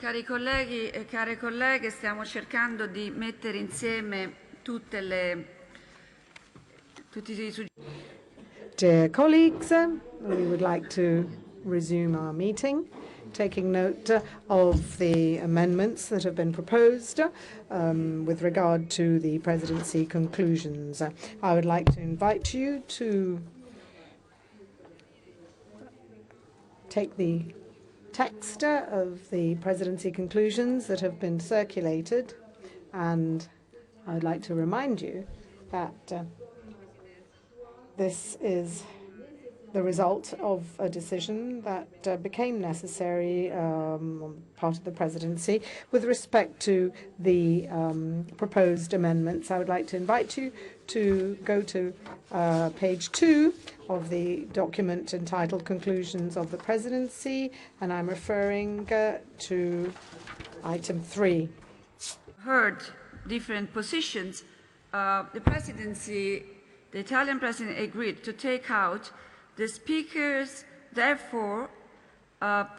Cari colleghi e care colleghe, stiamo cercando di mettere insieme tutti i suggerimenti. Dear colleagues, we would like to resume our meeting, taking note of the amendments that have been proposed with regard to the presidency conclusions. I would like to invite you to take the text of the presidency conclusions that have been circulated, and I would like to remind you that this is the result of a decision that became necessary on the part of the presidency with respect to the proposed amendments. I would like to invite you to go to page 2 of the document entitled Conclusions of the Presidency, and I'm referring to item 3. Heard different positions. The presidency, the Italian president, agreed to take out the speakers, therefore,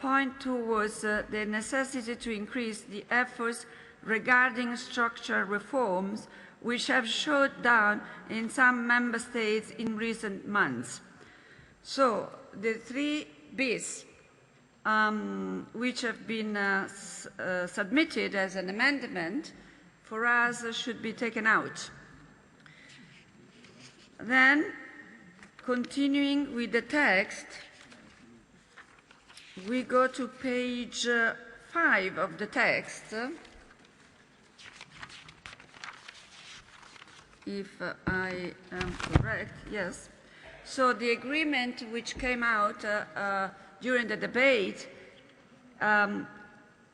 point towards the necessity to increase the efforts regarding structural reforms which have shut down in some member states in recent months. So the 3 bis which have been submitted as an amendment for us should be taken out. Then, continuing with the text, we go to page 5 of the text. If I am correct, yes. So the agreement which came out during the debate, I'm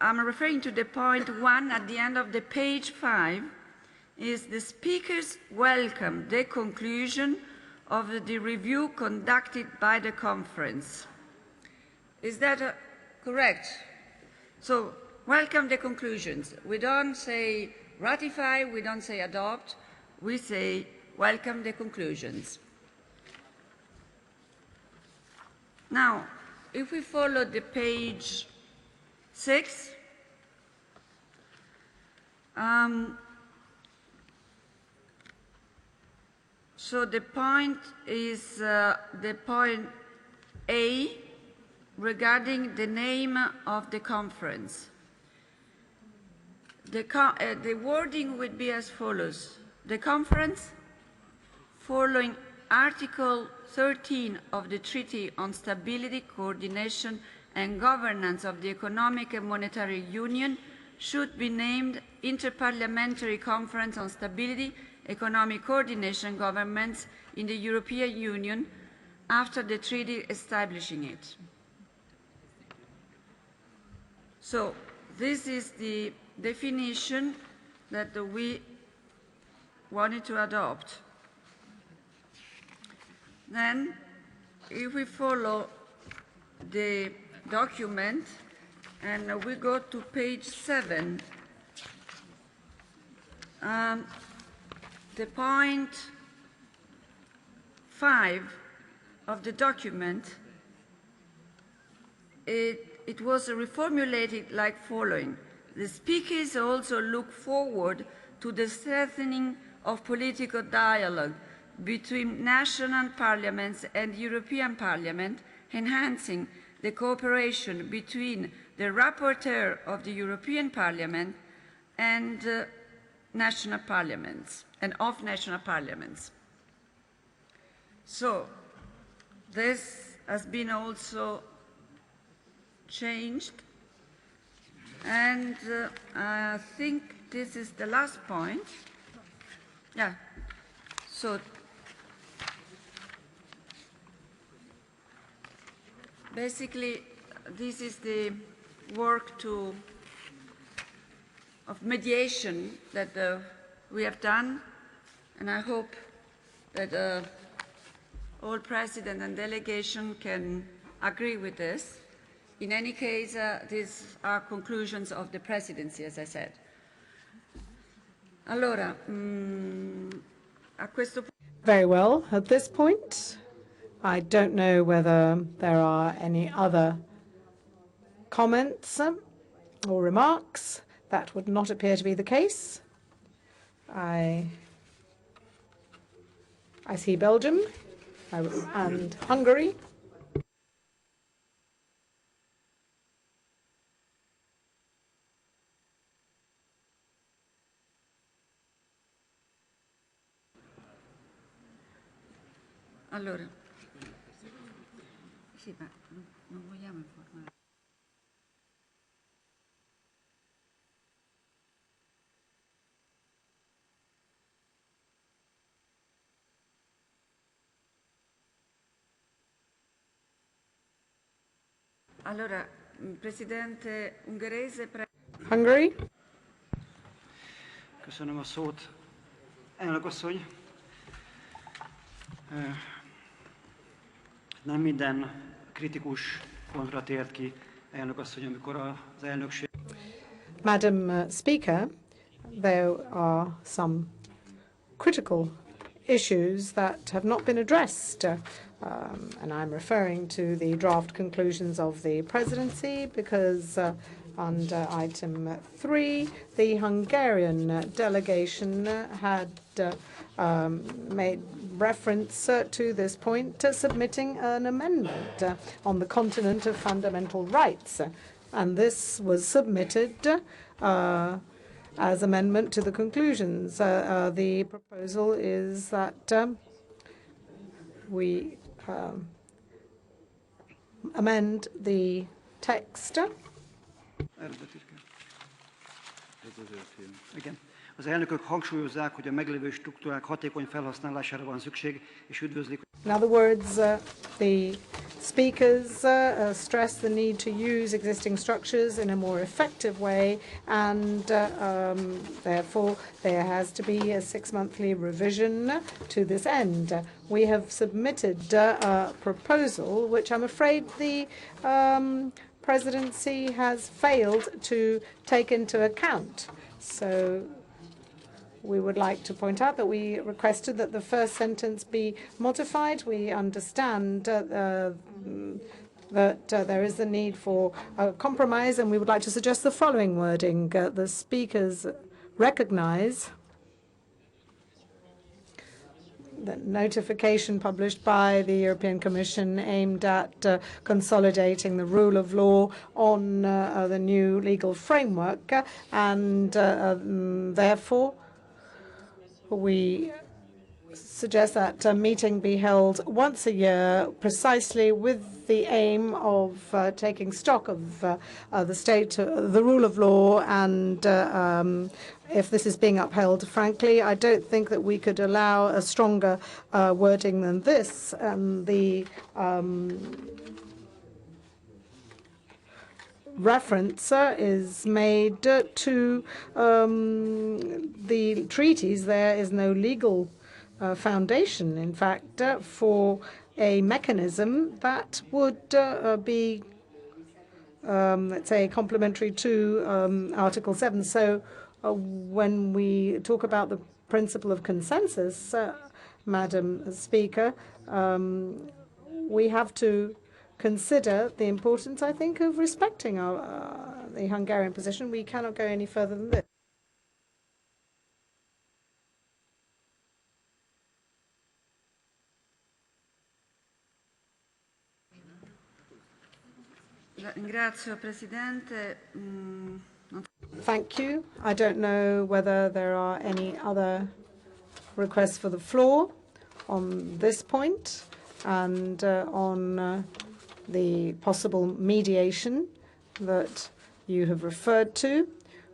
referring to the point 1 at the end of the page 5, is the speakers welcome the conclusion of the review conducted by the conference. Is that correct? So, welcome the conclusions. We don't say ratify, we don't say adopt, we say welcome the conclusions. Now, if we follow the page 6, so the point is the point A regarding the name of the conference. The wording would be as follows. The conference, following Article 13 of the Treaty on Stability, Coordination and Governance of the Economic and Monetary Union, should be named Interparliamentary Conference on Stability, Economic Coordination and Governments in the European Union after the treaty establishing it. So this is the definition that we wanted to adopt. Then, if we follow the document and we go to page 7, the point 5 of the document, it was reformulated like following. The speakers also look forward to the strengthening of political dialogue between national parliaments and European Parliament, enhancing the cooperation between the rapporteur of the European Parliament and national parliaments and of national parliaments. So this has been also changed, and I think this is the last point. Yeah. So basically, this is the work of mediation that we have done, and I hope that all president and delegation can agree with this. In any case, these are conclusions of the presidency, as I said. Allora, a questo punto. Very well. At this point, I don't know whether there are any other comments or remarks? That would not appear to be the case. I see Belgium and Hungary. Allora, sì, ma non vogliamo informare. Allora, Presidente ungherese, Hungary. Köszönöm a szót, elnök asszony. Nem minden kritikus pontra tért ki elnök asszony, amikor az elnökség. Madam Speaker, there are some critical issues that have not been addressed. And I'm referring to the draft conclusions of the presidency because under item 3, the Hungarian delegation had made reference to this point, submitting an amendment on the continent of fundamental rights. And this was submitted as amendment to the conclusions. The proposal is that we amend the text. Igen. Az elnökök hangsúlyozzák, hogy a meglévő struktúrák hatékony felhasználására van szükség, és üdvözlik. In other words, the speakers stress the need to use existing structures in a more effective way, and therefore there has to be a 6-monthly revision to this end. We have submitted a proposal which I'm afraid the presidency has failed to take into account. So we would like to point out that we requested that the first sentence be modified. We understand that there is a need for a compromise, and we would like to suggest the following wording. The speakers recognize the notification published by the European Commission aimed at consolidating the rule of law on the new legal framework, and therefore we suggest that a meeting be held once a year precisely with the aim of taking stock of the state, the rule of law, and if this is being upheld. Frankly, I don't think that we could allow a stronger wording than this. The reference is made to the treaties. There is no legal foundation, in fact, for a mechanism that would be, let's say, complementary to Article 7. So when we talk about the principle of consensus, Madam Speaker, we have to consider the importance, I think, of respecting the Hungarian position. We cannot go any further than this. Thank you. I don't know whether there are any other requests for the floor on this point and on the possible mediation that you have referred to.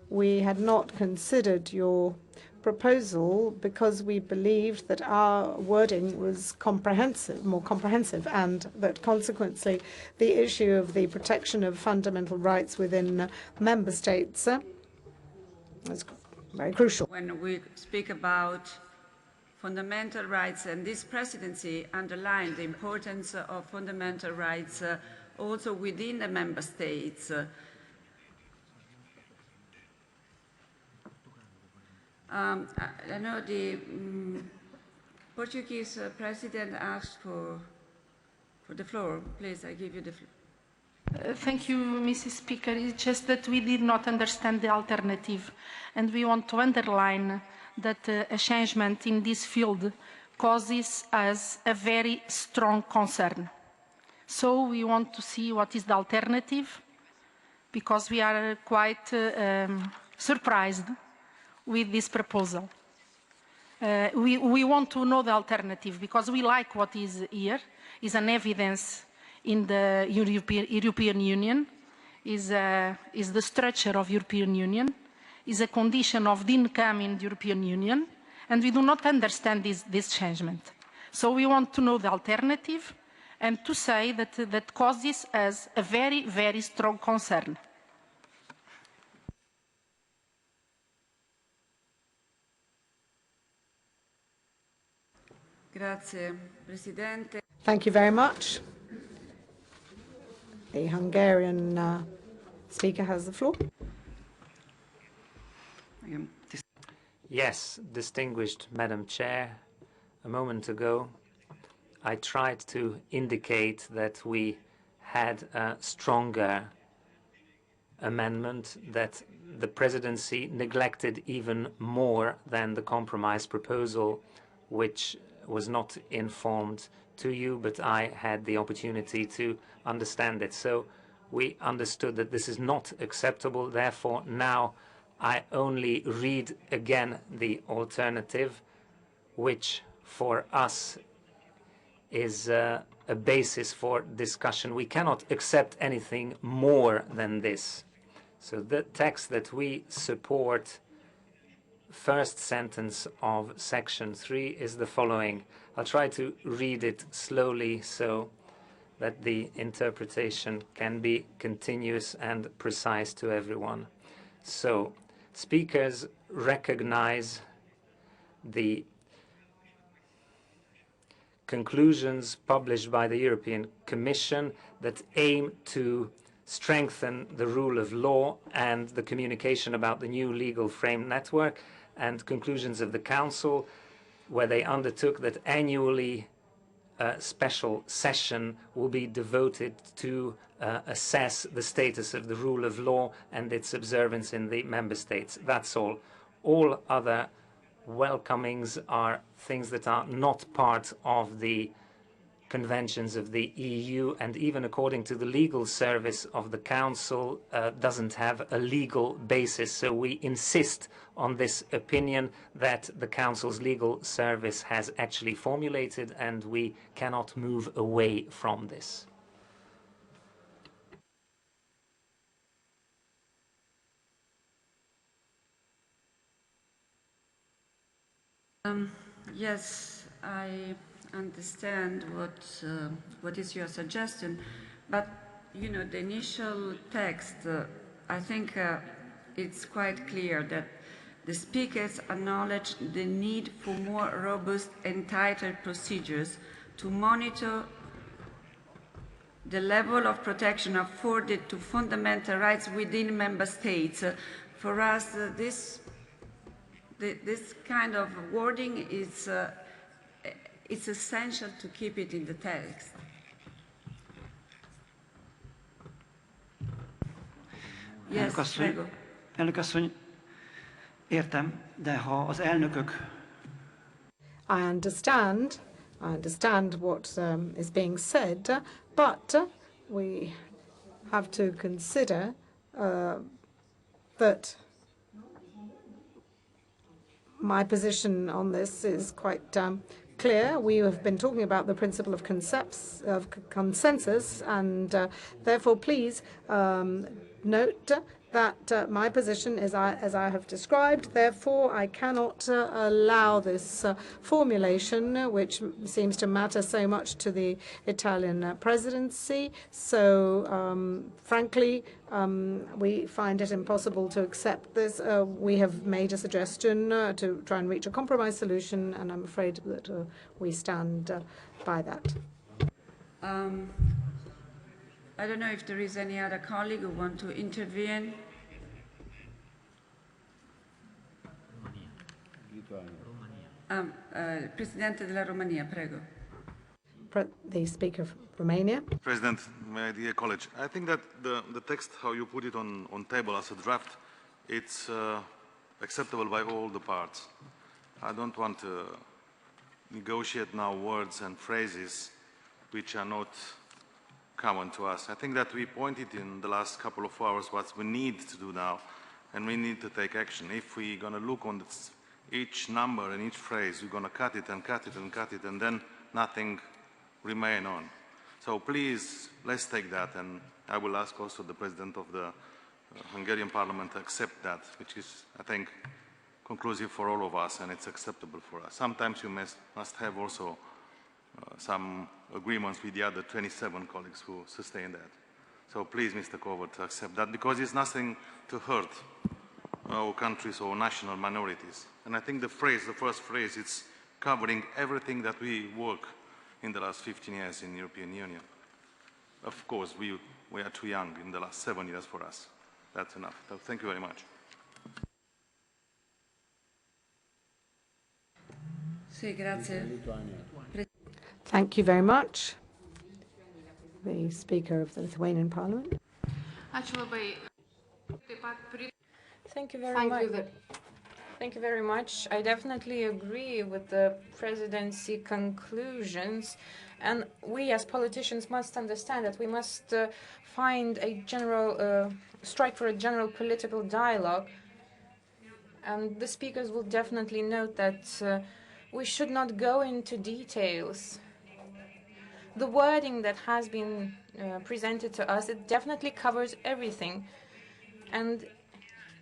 We had not considered your proposal because we believed that our wording was comprehensive, more comprehensive, and that consequently the issue of the protection of fundamental rights within member states is very crucial. When we speak about fundamental rights, and this presidency underlined the importance of fundamental rights also within the member states. I know the Portuguese president asked for the floor. Please, I give you the floor. Thank you, Mrs. Speaker. It's just that we did not understand the alternative, and we want to underline that a changement in this field causes us a very strong concern. So we want to see what is the alternative, because we are quite surprised with this proposal. We want to know the alternative, because we like what is here, is an evidence in the European Union, is the structure of European Union, is a condition of the income in the European Union, and we do not understand this changement. So we want to know the alternative, and to say that that causes us a very, very strong concern. Grazie, Presidente. Thank you very much. The Hungarian speaker has the floor. Yes, distinguished Madam Chair, a moment ago I tried to indicate that we had a stronger amendment, that the Presidency neglected even more than the compromise proposal, which was not informed to you, but I had the opportunity to understand it. So we understood that this is not acceptable. Therefore, now I only read again the alternative, which for us is a basis for discussion. We cannot accept anything more than this. So the text that we support, first sentence of section 3, is the following. I'll try to read it slowly so that the interpretation can be continuous and precise to everyone. So, speakers recognize the conclusions published by the European Commission that aim to strengthen the rule of law and the communication about the new legal frame network, and conclusions of the Council, where they undertook that annually a special session will be devoted to assess the status of the rule of law and its observance in the member states. That's all. All other welcomings are things that are not part of the conventions of the EU, and even according to the legal service of the Council, doesn't have a legal basis. So we insist on this opinion that the Council's legal service has actually formulated, and we cannot move away from this. Yes, I understand what is your suggestion, but you know, the initial text, I think it's quite clear that the speakers acknowledge the need for more robust and tighter procedures to monitor the level of protection afforded to fundamental rights within member states. For us, this kind of wording is it's essential to keep it in the text. Yes, prego. Elnök asszony, értem, de ha az elnökök... I understand what is being said, but we have to consider that my position on this is quite clear. We have been talking about the principle of consensus, and therefore, please note that my position is as I have described. Therefore, I cannot allow this formulation, which seems to matter so much to the Italian presidency. So, frankly, we find it impossible to accept this. We have made a suggestion to try and reach a compromise solution, and I'm afraid that we stand by that. I don't know if there is any other colleague who want to intervene. Presidente della Romania, prego. the Speaker of Romania. President, my dear colleague, I think that the text, how you put it on table as a draft, it's acceptable by all the parts. I don't want to negotiate now words and phrases which are not common to us. I think that we pointed in the last couple of hours what we need to do now, and we need to take action. If we're going to look on each number and each phrase, we're going to cut it and cut it and cut it, and then nothing remain on. So please, let's take that, and I will ask also the President of the Hungarian Parliament to accept that, which is, I think, conclusive for all of us, and it's acceptable for us. Sometimes you must have also some agreements with the other 27 colleagues who sustain that. So please, Mr. Kovac, accept that, because it's nothing to hurt our countries or national minorities. And I think the first phrase, it's covering everything that we work in the last 15 years in the European Union. Of course, we are too young in the last 7 years for us. That's enough. So thank you very much. Sì, grazie. Thank you very much. The Speaker of the Lithuanian Parliament. Thank you very much. Thank you very much. I definitely agree with the presidency conclusions, and we as politicians must understand that we must find a general, strike for a general political dialogue, and the speakers will definitely note that we should not go into details. The wording that has been presented to us, it definitely covers everything, and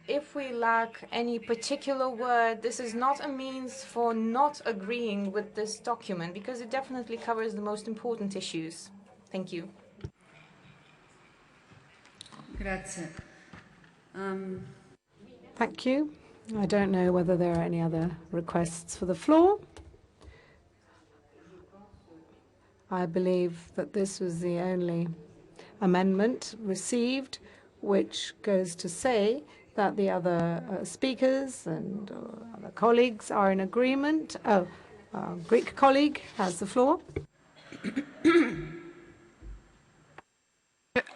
if we lack any particular word, this is not a means for not agreeing with this document, because it definitely covers the most important issues. Thank you. Grazie. Thank you. I don't know whether there are any other requests for the floor. I believe that this was the only amendment received, which goes to say that the other speakers and other colleagues are in agreement. Oh, our Greek colleague has the floor.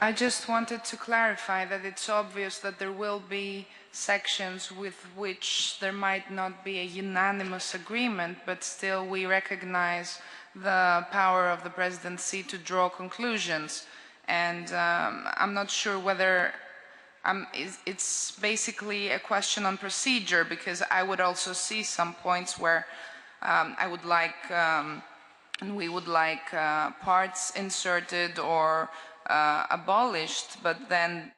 I just wanted to clarify that it's obvious that there will be sections with which there might not be a unanimous agreement, but still we recognize the power of the presidency to draw conclusions. And I'm not sure whether it's basically a question on procedure, because I would also see some points where I would like, and we would like parts inserted or abolished, but then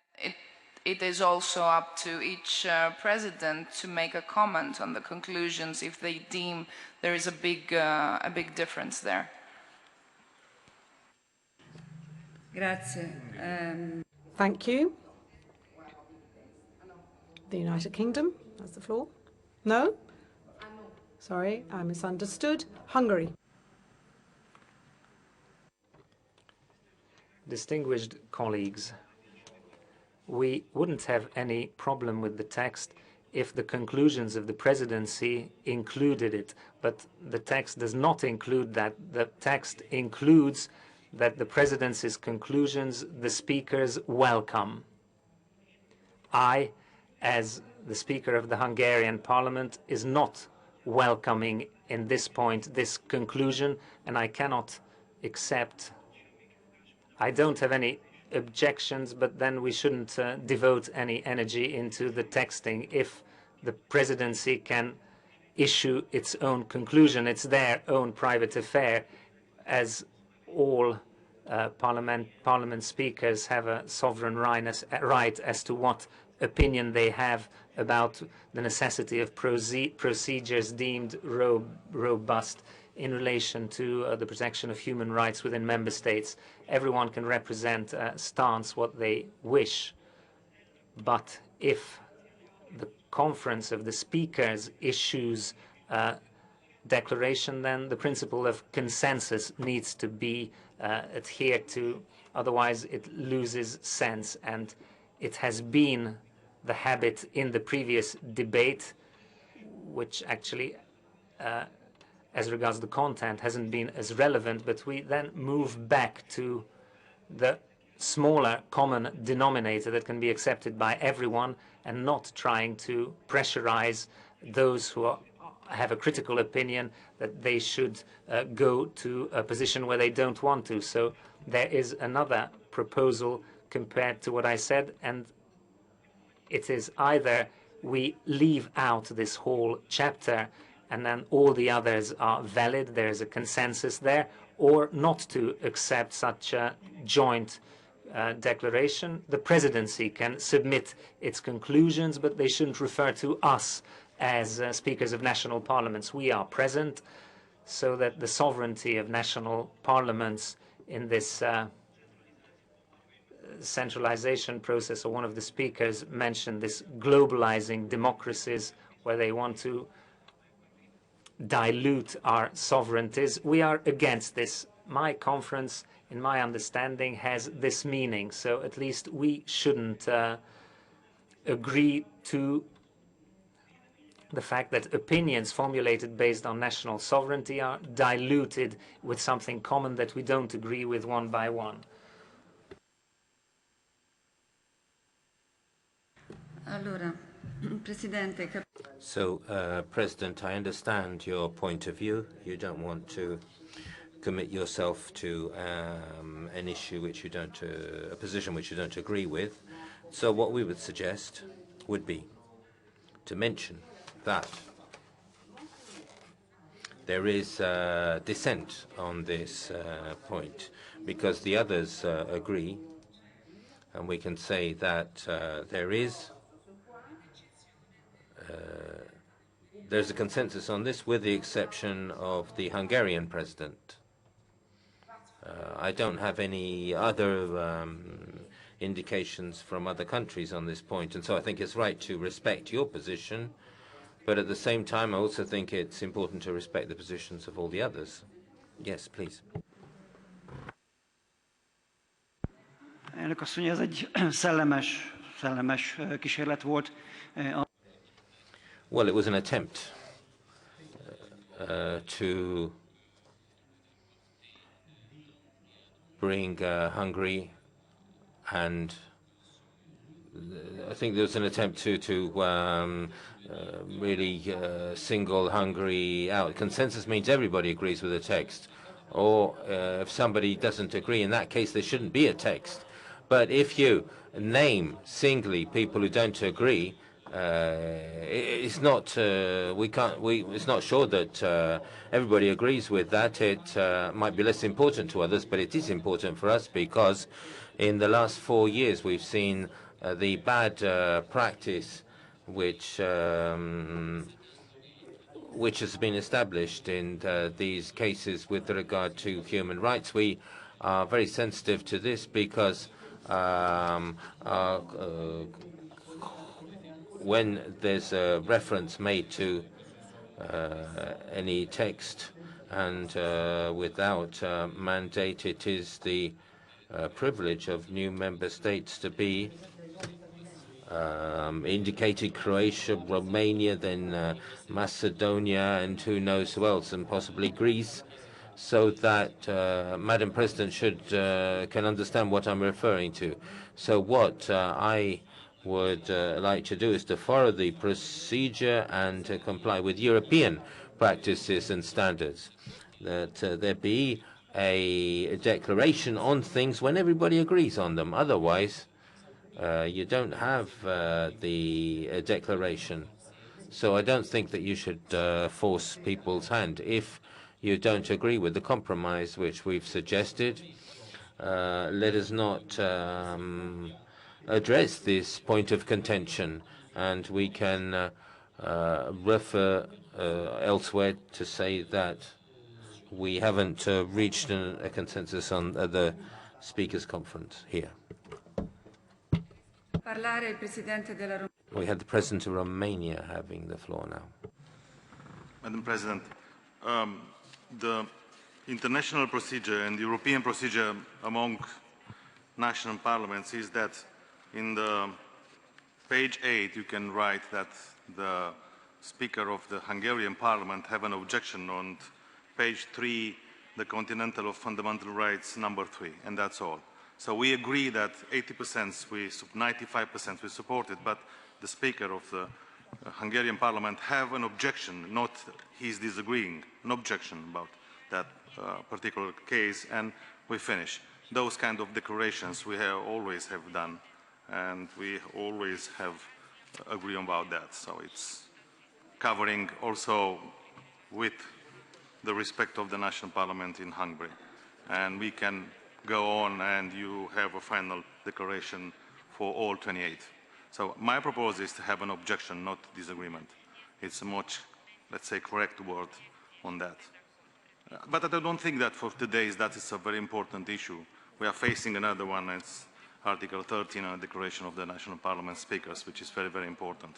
it is also up to each president to make a comment on the conclusions if they deem there is a big difference there. Grazie. Thank you. The United Kingdom has the floor. No? Sorry, I misunderstood. Hungary. Distinguished colleagues, we wouldn't have any problem with the text if the conclusions of the presidency included it, but the text does not include that. The text includes that the presidency's conclusions the speakers welcome. I, as the Speaker of the Hungarian Parliament, is not welcoming in this point this conclusion, and I cannot accept. I don't have any objections, but then we shouldn't devote any energy into the texting. If the presidency can issue its own conclusion, it's their own private affair, as all parliament speakers have a sovereign right as to what opinion they have about the necessity of procedures deemed robust in relation to the protection of human rights within member states. Everyone can represent a stance what they wish, but if the conference of the speakers issues a declaration, then the principle of consensus needs to be adhered to, otherwise it loses sense. And it has been the habit in the previous debate, which actually as regards the content, hasn't been as relevant, but we then move back to the smaller common denominator that can be accepted by everyone, and not trying to pressurize those who have a critical opinion that they should go to a position where they don't want to. So there is another proposal compared to what I said, and it is either we leave out this whole chapter and then all the others are valid, there is a consensus there, or not to accept such a joint declaration. The presidency can submit its conclusions, but they shouldn't refer to us as speakers of national parliaments. We are present, so that the sovereignty of national parliaments in this centralization process, or one of the speakers mentioned this globalizing democracies where they want to dilute our sovereignties. We are against this. My conference, in my understanding, has this meaning, so at least we shouldn't agree to the fact that opinions formulated based on national sovereignty are diluted with something common that we don't agree with one by one. So, President, I understand your point of view. You don't want to commit yourself to an issue which you don't, a position which you don't agree with. So what we would suggest would be to mention that there is dissent on this point, because the others agree, and we can say that there's a consensus on this, with the exception of the Hungarian president. I don't have any other indications from other countries on this point, and so I think it's right to respect your position, but at the same time I also think it's important to respect the positions of all the others. Yes, please. Elnök asszony, ez egy szellemes kísérlet volt. Well, it was an attempt to bring Hungary, and I think there was an attempt to really single Hungary out. Consensus means everybody agrees with the text, or if somebody doesn't agree, in that case there shouldn't be a text. But if you name singly people who don't agree, it's not it's not sure that everybody agrees with that. It might be less important to others, but it is important for us, because in the last 4 years we've seen the bad practice which has been established in these cases with regard to human rights. We are very sensitive to this, because when there's a reference made to any text and without mandate, it is the privilege of new member states to be indicated Croatia, Romania, then Macedonia, and who knows who else, and possibly Greece, so that Madam President can understand what I'm referring to. So what I would like to do is to follow the procedure and to comply with European practices and standards, that there be a declaration on things when everybody agrees on them. Otherwise, you don't have the declaration. So I don't think that you should force people's hand. If you don't agree with the compromise which we've suggested, let us not address this point of contention, and we can refer elsewhere to say that we haven't reached a consensus on the Speakers' Conference here. We have the President of Romania having the floor now. Madam President, the international procedure and European procedure among national parliaments is that in the page 8 you can write that the Speaker of the Hungarian Parliament have an objection on page 3, the Continental of Fundamental Rights, number 3, and that's all. So we agree that 80%, 95% we support it, but the Speaker of the Hungarian Parliament have an objection, not he's disagreeing, an objection about that particular case, and we finish. Those kind of declarations we always have done, and we always have agreed about that. So it's covering also with the respect of the national parliament in Hungary. And we can go on and you have a final declaration for all 28. So my proposal is to have an objection, not disagreement. It's a much, let's say, correct word on that. But I don't think that for today that is a very important issue. We are facing another one, it's Article 13, a declaration of the national parliament speakers, which is very, very important.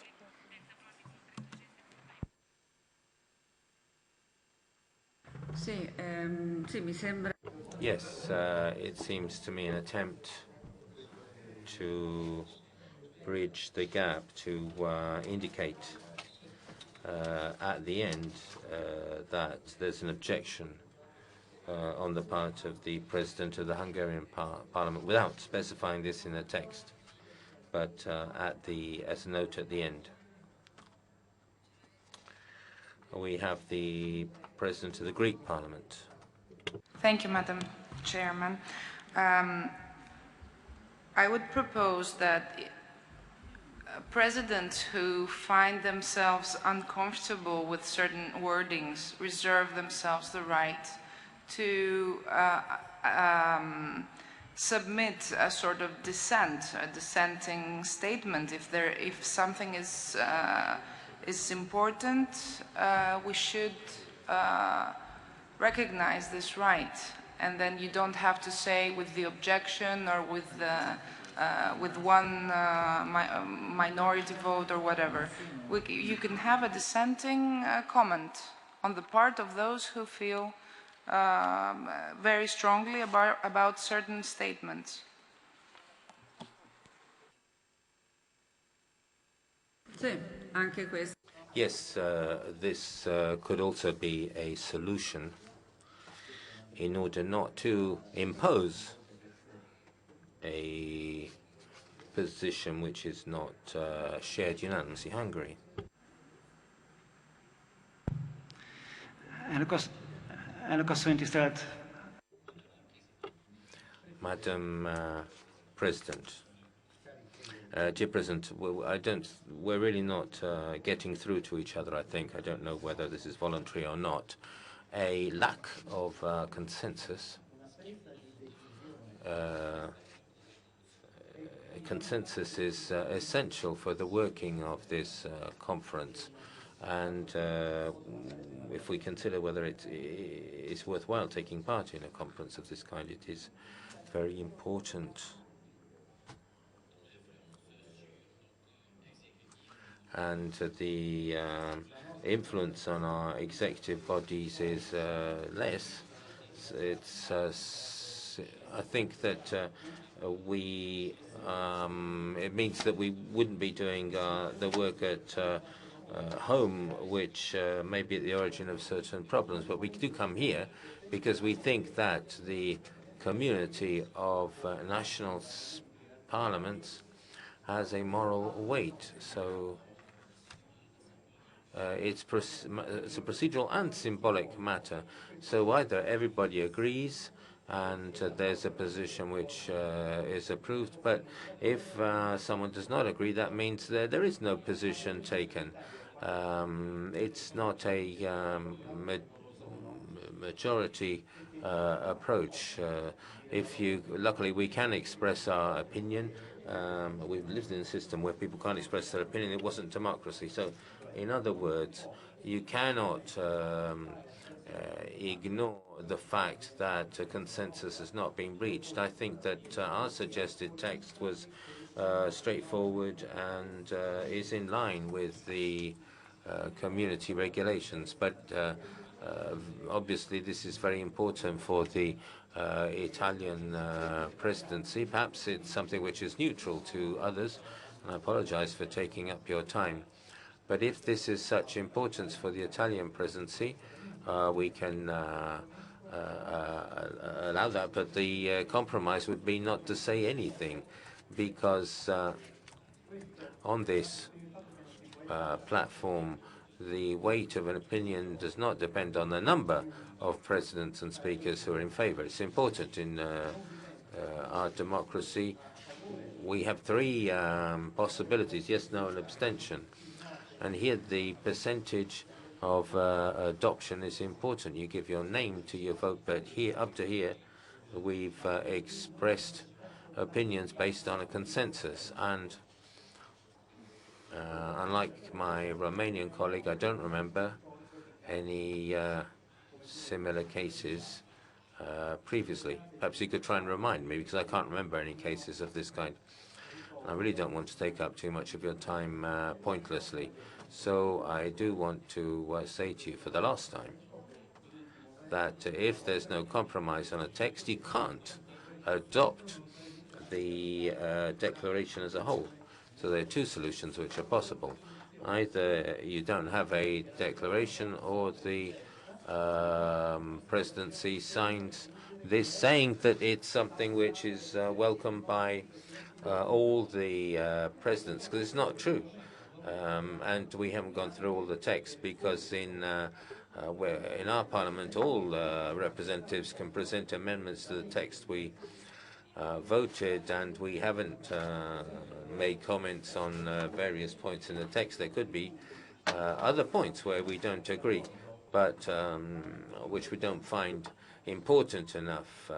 Yes, it seems to me an attempt to bridge the gap, to indicate at the end that there's an objection on the part of the President of the Hungarian Parliament, without specifying this in the text, but as a note at the end. We have the President of the Greek Parliament. Thank you, Madam Chairman. I would propose that presidents who find themselves uncomfortable with certain wordings reserve themselves the right to submit a sort of dissent, a dissenting statement. If something is important, we should recognize this right, and then you don't have to say with the objection or with one minority vote or whatever. You can have a dissenting comment on the part of those who feel very strongly about certain statements. Yes, this could also be a solution in order not to impose a position which is not shared unanimously. Hungary. Madam President, dear President, we're really not getting through to each other, I think. I don't know whether this is voluntary or not. A lack of consensus. Consensus is essential for the working of this conference. And if we consider whether it is worthwhile taking part in a conference of this kind, it is very important. And the influence on our executive bodies is less. It's I think that it means that we wouldn't be doing the work at home, which may be at the origin of certain problems. But we do come here because we think that the community of national parliaments has a moral weight. So it's a procedural and symbolic matter. So either everybody agrees and there's a position which is approved, but if someone does not agree, that means that there is no position taken. It's not a majority approach. Luckily, we can express our opinion. We've lived in a system where people can't express their opinion. It wasn't democracy. So, in other words, you cannot ignore the fact that a consensus has not been reached. I think that our suggested text was straightforward and is in line with the community regulations. But obviously, this is very important for the Italian presidency. Perhaps it's something which is neutral to others, and I apologize for taking up your time. But if this is such importance for the Italian presidency, we can allow that, but the compromise would be not to say anything, because on this platform, the weight of an opinion does not depend on the number of presidents and speakers who are in favor. It's important in our democracy. We have three possibilities: yes, no, and abstention. And here the percentage of adoption is important. You give your name to your vote, but here, up to here, we've expressed opinions based on a consensus. And unlike my Romanian colleague, I don't remember any similar cases previously. Perhaps you could try and remind me, because I can't remember any cases of this kind. I really don't want to take up too much of your time pointlessly. So I do want to say to you for the last time that if there's no compromise on a text, you can't adopt the declaration as a whole. So there are two solutions which are possible. Either you don't have a declaration, or the presidency signs this saying that it's something which is welcomed by all the presidents, because it's not true. And we haven't gone through all the text, because in our parliament, all representatives can present amendments to the text we voted, and we haven't made comments on various points in the text. There could be other points where we don't agree, but which we don't find important enough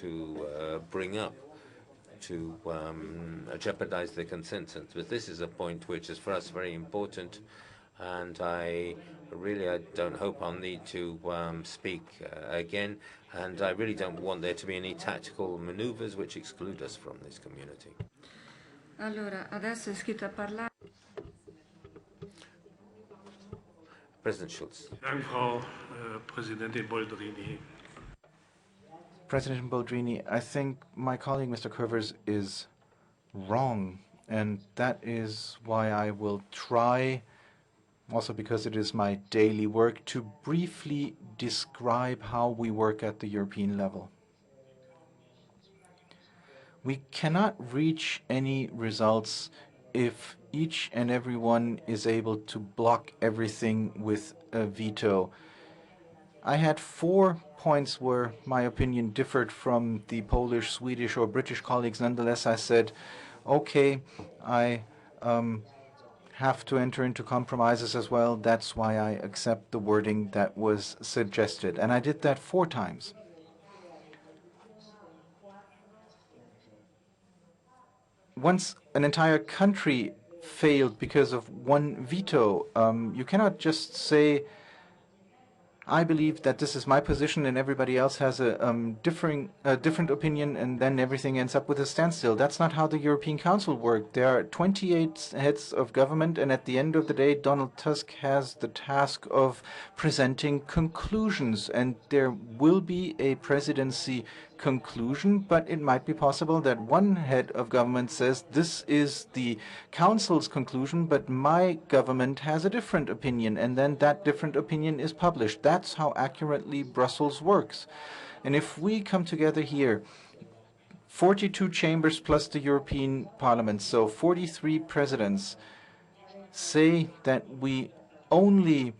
to bring up to jeopardize the consensus. But this is a point which is for us very important, and I don't hope I'll need to speak again, and I really don't want there to be any tactical maneuvers which exclude us from this community. Allora, adesso è iscritto a parlare. President Schulz. Frau Präsidentin Boldrini. President Boldrini, I think my colleague, Mr. Curvers, is wrong, and that is why I will try, also because it is my daily work, to briefly describe how we work at the European level. We cannot reach any results if each and everyone is able to block everything with a veto. I had 4 points where my opinion differed from the Polish, Swedish, or British colleagues. Nonetheless, I said, okay, I have to enter into compromises as well. That's why I accept the wording that was suggested. And I did that 4 times. Once an entire country failed because of one veto, you cannot just say, I believe that this is my position and everybody else has a different opinion, and then everything ends up with a standstill. That's not how the European Council worked. There are 28 heads of government, and at the end of the day, Donald Tusk has the task of presenting conclusions, and there will be a presidency conclusion, but it might be possible that one head of government says this is the Council's conclusion, but my government has a different opinion, and then that different opinion is published. That's how accurately Brussels works. And if we come together here, 42 chambers plus the European Parliament, so 43 presidents, say that we only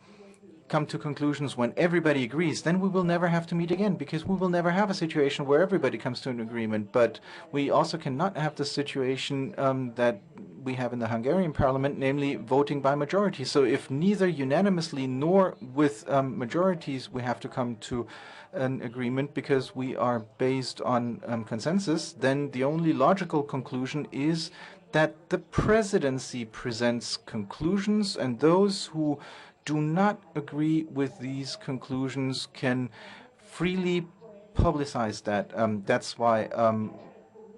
come to conclusions when everybody agrees, then we will never have to meet again, because we will never have a situation where everybody comes to an agreement. But we also cannot have the situation that we have in the Hungarian parliament, namely voting by majority. So if neither unanimously nor with majorities we have to come to an agreement because we are based on consensus, then the only logical conclusion is that the presidency presents conclusions, and those who do not agree with these conclusions can freely publicize that. That's why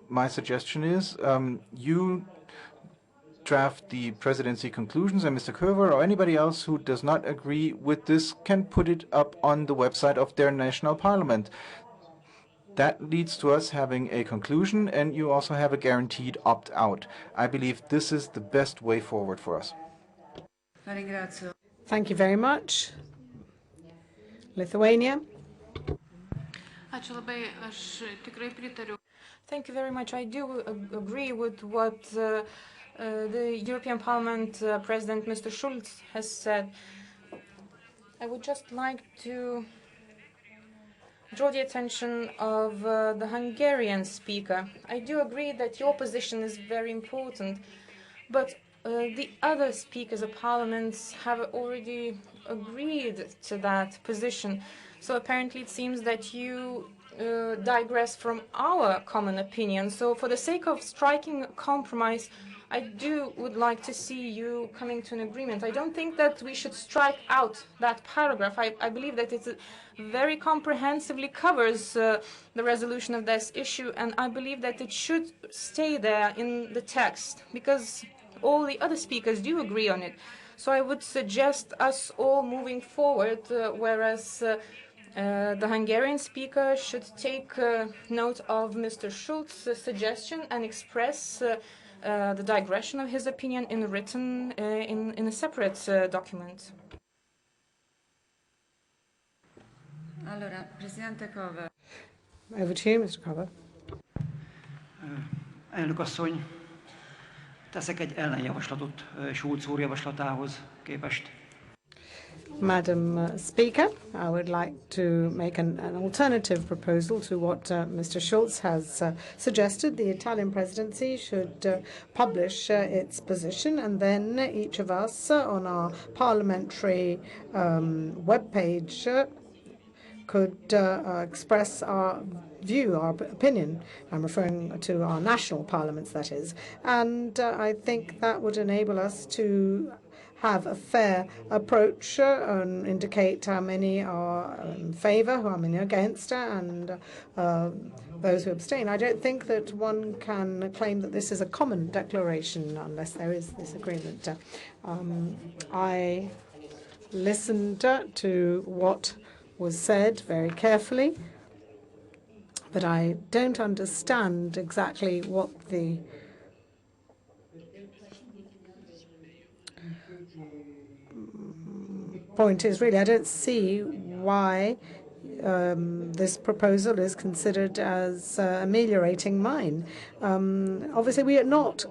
my suggestion is you draft the presidency conclusions, and Mr. Curver or anybody else who does not agree with this can put it up on the website of their national parliament. That leads to us having a conclusion, and you also have a guaranteed opt-out. I believe this is the best way forward for us. Thank you very much. Lithuania. Thank you very much. I do agree with what the European Parliament President, Mr. Schulz, has said. I would just like to draw the attention of the Hungarian speaker. I do agree that your position is very important, but the other speakers of parliaments have already agreed to that position. So apparently it seems that you digress from our common opinion. So for the sake of striking a compromise, I would like to see you coming to an agreement. I don't think that we should strike out that paragraph. I believe that it very comprehensively covers the resolution of this issue, and I believe that it should stay there in the text, because all the other speakers do agree on it. So I would suggest us all moving forward, whereas the Hungarian speaker should take note of Mr. Schulz's suggestion and express the digression of his opinion in written in a separate document. Allora, Presidente Cover. Over to you, Mr. Cover. Elnök asszony, teszek egy ellenjavaslatot Schulz úr javaslatához képest. Madam Speaker, I would like to make an alternative proposal to what Mr. Schulz has suggested. The Italian presidency should publish its position, and then each of us on our parliamentary webpage could express our view, our opinion. I'm referring to our national parliaments, that is. And I think that would enable us to have a fair approach and indicate how many are in favour, how many are against, and those who abstain. I don't think that one can claim that this is a common declaration unless there is this agreement. I listened to what was said very carefully, but I don't understand exactly what the point is. Really, I don't see why this proposal is considered as ameliorating mine. Obviously, we are not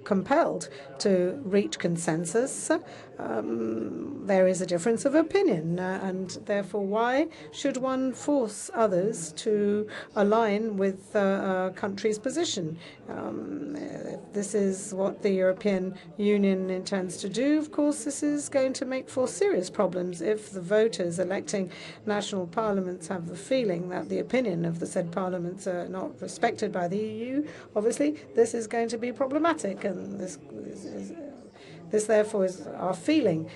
compelled to reach consensus. There is a difference of opinion, and therefore why should one force others to align with a country's position? If this is what the European Union intends to do, of course this is going to make for serious problems if the voters electing national parliaments have the feeling that the opinion of the said parliaments are not respected by the EU. Obviously this is going to be problematic, and this therefore is our feeling.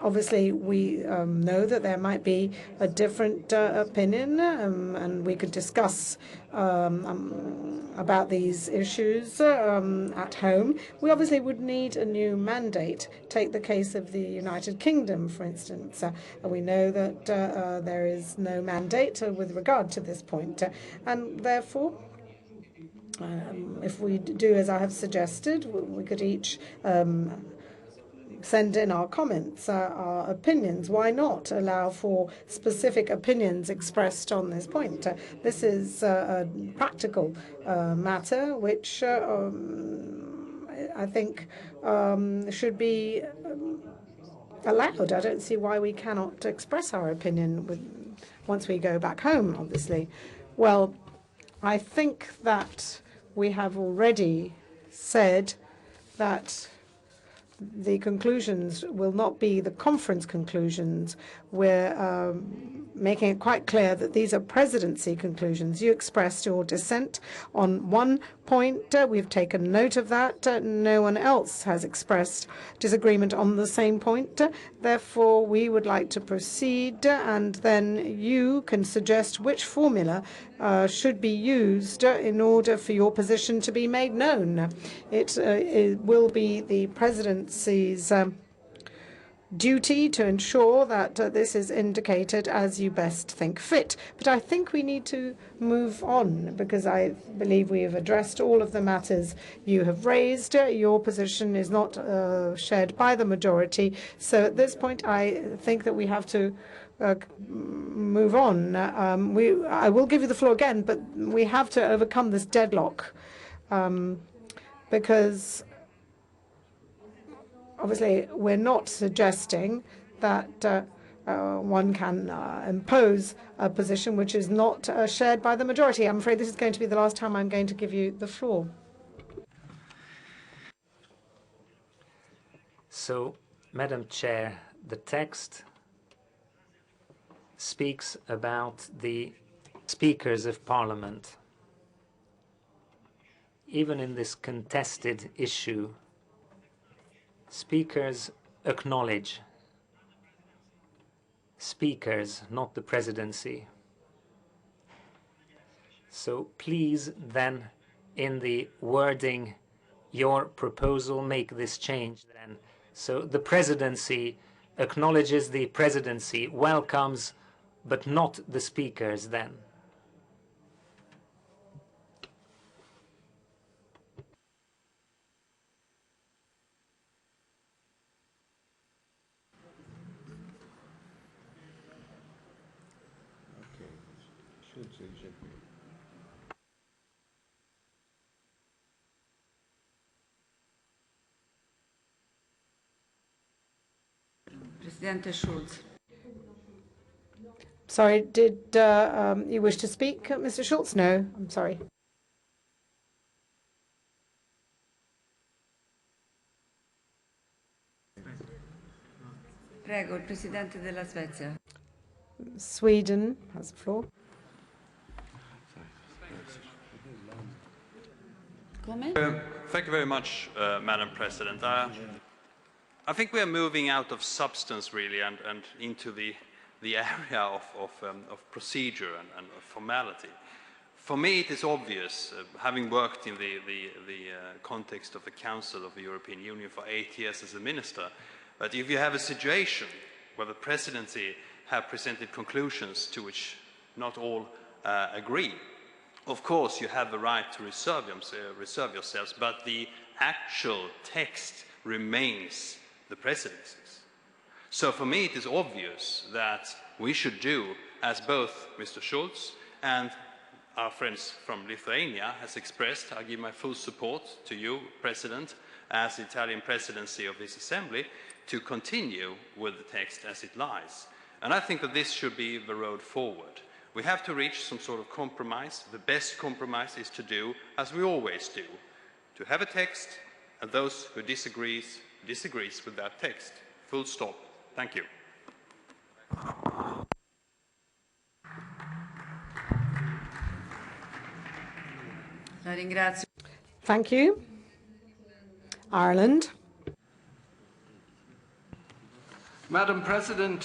Obviously, we know that there might be a different opinion, and we could discuss about these issues at home. We obviously would need a new mandate. Take the case of the United Kingdom, for instance. We know that there is no mandate with regard to this point, and therefore if we do as I have suggested, we could each send in our comments, our opinions. Why not allow for specific opinions expressed on this point? This is a practical matter which I think should be allowed. I don't see why we cannot express our opinion once we go back home, obviously. Well, I think that we have already said that the conclusions will not be the conference conclusions. We're making it quite clear that these are presidency conclusions. You expressed your dissent on one point. We've taken note of that. No one else has expressed disagreement on the same point. Therefore, we would like to proceed, and then you can suggest which formula should be used in order for your position to be made known. It will be the presidency's duty to ensure that this is indicated as you best think fit. But I think we need to move on, because I believe we have addressed all of the matters you have raised. Your position is not shared by the majority. So at this point, I think that we have to move on. I will give you the floor again, but we have to overcome this deadlock, because obviously we're not suggesting that one can impose a position which is not shared by the majority. I'm afraid this is going to be the last time I'm going to give you the floor. So, Madam Chair, the text speaks about the speakers of Parliament. Even in this contested issue, speakers acknowledge speakers, not the presidency. So please then, in the wording, your proposal, make this change then. So the presidency acknowledges the presidency, welcomes, but not the speakers then. Presidente Schulz. Sorry, did you wish to speak, Mr. Schulz? No, I'm sorry. Prego, il Presidente della Svezia. Sweden has the floor. Thank you very much, Madam President. I think we are moving out of substance, really, and into the area of procedure and of formality. For me, it is obvious, having worked in the context of the Council of the European Union for 8 years as a minister, that if you have a situation where the presidency have presented conclusions to which not all agree, of course you have the right to reserve yourselves, but the actual text remains the presidency's. So for me it is obvious that we should do as both Mr. Schulz and our friends from Lithuania has expressed. I give my full support to you, President, as the Italian presidency of this assembly, to continue with the text as it lies. And I think that this should be the road forward. We have to reach some sort of compromise. The best compromise is to do as we always do, to have a text, and those who disagrees with that text. Full stop. Thank you. Thank you. Ireland. Madam President,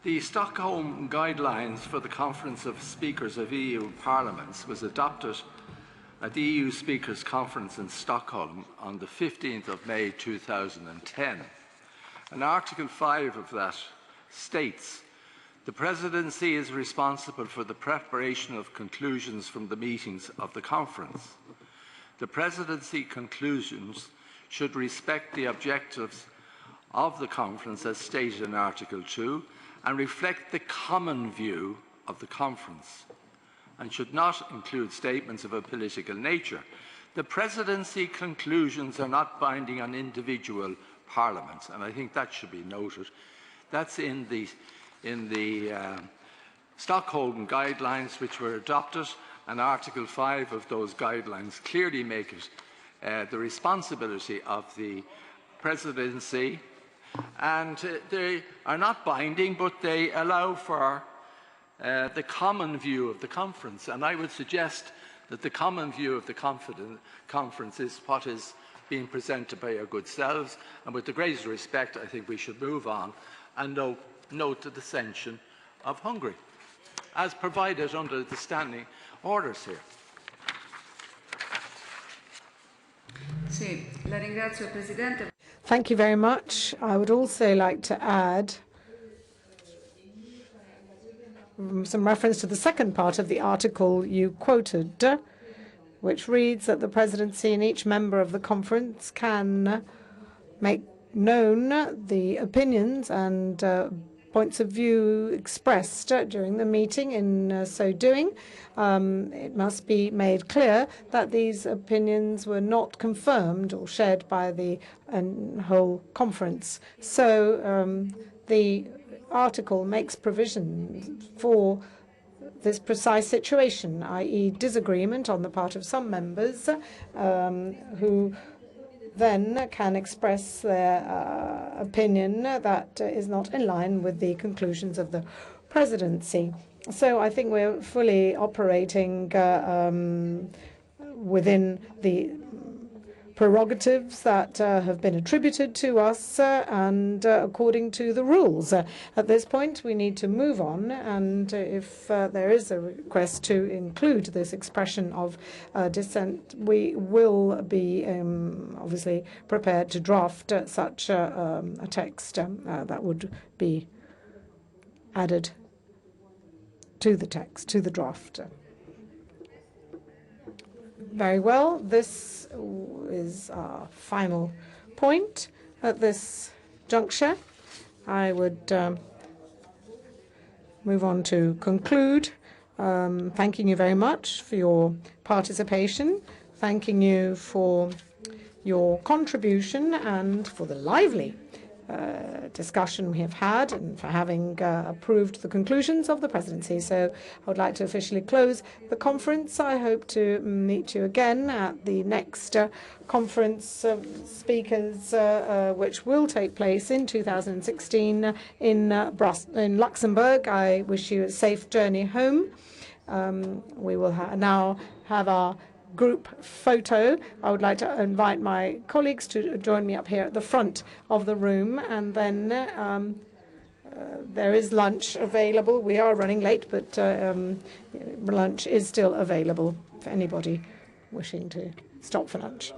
the Stockholm Guidelines for the Conference of Speakers of EU Parliaments was adopted at the EU Speakers Conference in Stockholm on the 15th of May 2010. And Article 5 of that states, the Presidency is responsible for the preparation of conclusions from the meetings of the conference. The Presidency conclusions should respect the objectives of the conference as stated in Article 2 and reflect the common view of the conference and should not include statements of a political nature. The Presidency conclusions are not binding on individual parliaments, and I think that should be noted. That's in the Stockholm Guidelines, which were adopted, and Article 5 of those guidelines clearly make it the responsibility of the Presidency, and they are not binding, but they allow for the common view of the conference. And I would suggest that the common view of the conference is what is being presented by our good selves, and with the greatest respect, I think we should move on and note the dissension of Hungary, as provided under the standing orders here. Thank you very much. I would also like to add some reference to the second part of the article you quoted, which reads that the presidency and each member of the conference can make known the opinions and points of view expressed during the meeting. In so doing, it must be made clear that these opinions were not confirmed or shared by the whole conference. So the article makes provision for this precise situation, i.e. disagreement on the part of some members who then can express their opinion that is not in line with the conclusions of the presidency. So I think we're fully operating within the prerogatives that have been attributed to us and according to the rules. At this point, we need to move on, and if there is a request to include this expression of dissent, we will be obviously prepared to draft such a text that would be added to the text, to the draft. Very well. This is our final point at this juncture. I would move on to conclude, thanking you very much for your participation, thanking you for your contribution and for the lively discussion we have had and for having approved the conclusions of the presidency. So I would like to officially close the conference. I hope to meet you again at the next conference of speakers, which will take place in 2016 in Luxembourg. I wish you a safe journey home. We will now have our group photo. I would like to invite my colleagues to join me up here at the front of the room, and then there is lunch available. We are running late, but lunch is still available for anybody wishing to stop for lunch.